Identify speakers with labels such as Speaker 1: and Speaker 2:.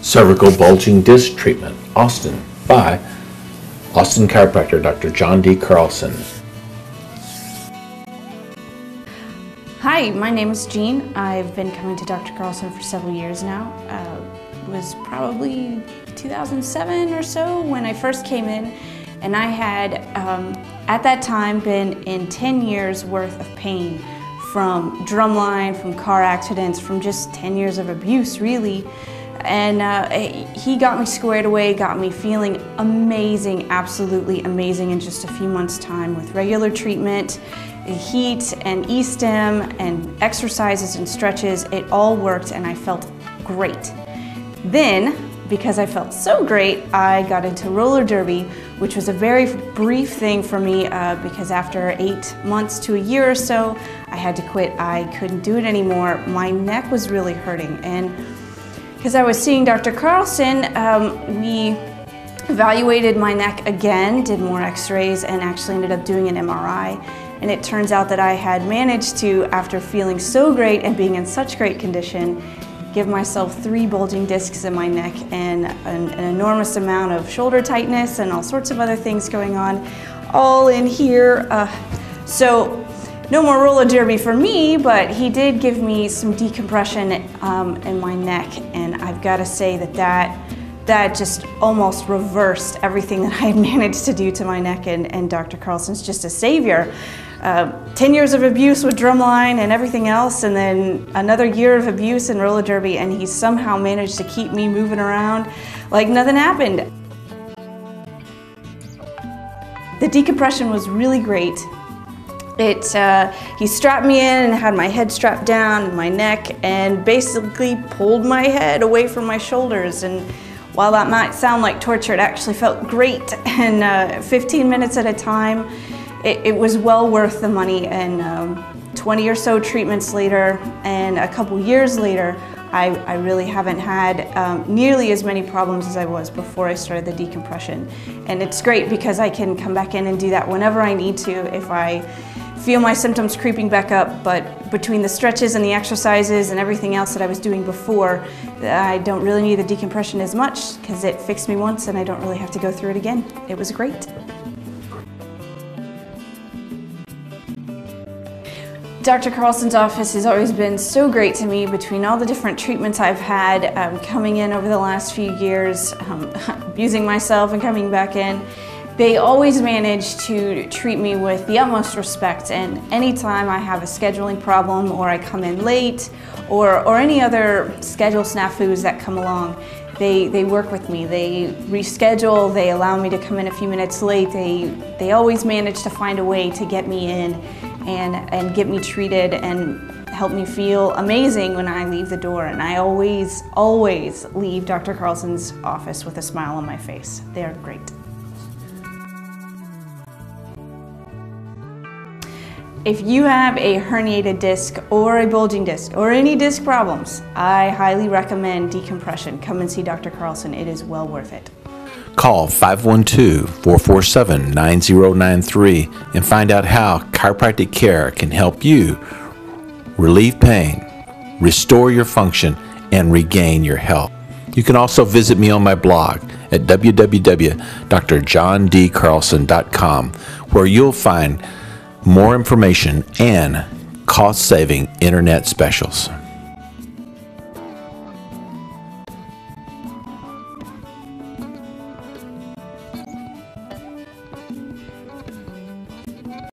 Speaker 1: Cervical bulging disc treatment, Austin, by Austin Chiropractor, Dr. John D. Carlson.
Speaker 2: Hi, my name is Jean. I've been coming to Dr. Carlson for several years now. It was probably 2007 or so when I first came in, and I had, at that time, been in 10 years worth of pain from drumline, from car accidents, from just 10 years of abuse, really. And he got me squared away, got me feeling amazing, absolutely amazing in just a few months' time with regular treatment, heat and e-stim and exercises and stretches. It all worked and I felt great. Then, because I felt so great, I got into roller derby, which was a very brief thing for me because after 8 months to a year or so, I had to quit. I couldn't do it anymore. My neck was really hurting, and because I was seeing Dr. Carlson, we evaluated my neck again, did more x-rays, and actually ended up doing an MRI. And it turns out that I had managed to, after feeling so great and being in such great condition, give myself 3 bulging discs in my neck and an enormous amount of shoulder tightness and all sorts of other things going on, all in here. So no more roller derby for me, but he did give me some decompression in my neck, and I've got to say that just almost reversed everything that I had managed to do to my neck, and Dr. Carlson's just a savior. 10 years of abuse with drumline and everything else, and then another year of abuse and roller derby, and he somehow managed to keep me moving around like nothing happened. The decompression was really great. He strapped me in and had my head strapped down and my neck and basically pulled my head away from my shoulders. And while that might sound like torture, it actually felt great. And 15 minutes at a time, it was well worth the money. And 20 or so treatments later and a couple years later, I really haven't had nearly as many problems as I was before I started the decompression. And it's great because I can come back in and do that whenever I need to if I feel my symptoms creeping back up. But between the stretches and the exercises and everything else that I was doing before, I don't really need the decompression as much because it fixed me once and I don't really have to go through it again. It was great. Dr. Carlson's office has always been so great to me between all the different treatments I've had coming in over the last few years, abusing myself and coming back in. They always manage to treat me with the utmost respect, and anytime I have a scheduling problem or I come in late or any other schedule snafus that come along, they work with me. They reschedule, they allow me to come in a few minutes late. They always manage to find a way to get me in and get me treated and help me feel amazing when I leave the door. And I always, always leave Dr. Carlson's office with a smile on my face. They're great. If you have a herniated disc or a bulging disc or any disc problems, I highly recommend decompression. Come and see Dr. Carlson. It is well worth it.
Speaker 1: Call 512-447-9093 and find out how chiropractic care can help you relieve pain, restore your function, and regain your health. You can also visit me on my blog at www.drjohndcarlson.com, where you'll find more information and cost-saving internet specials.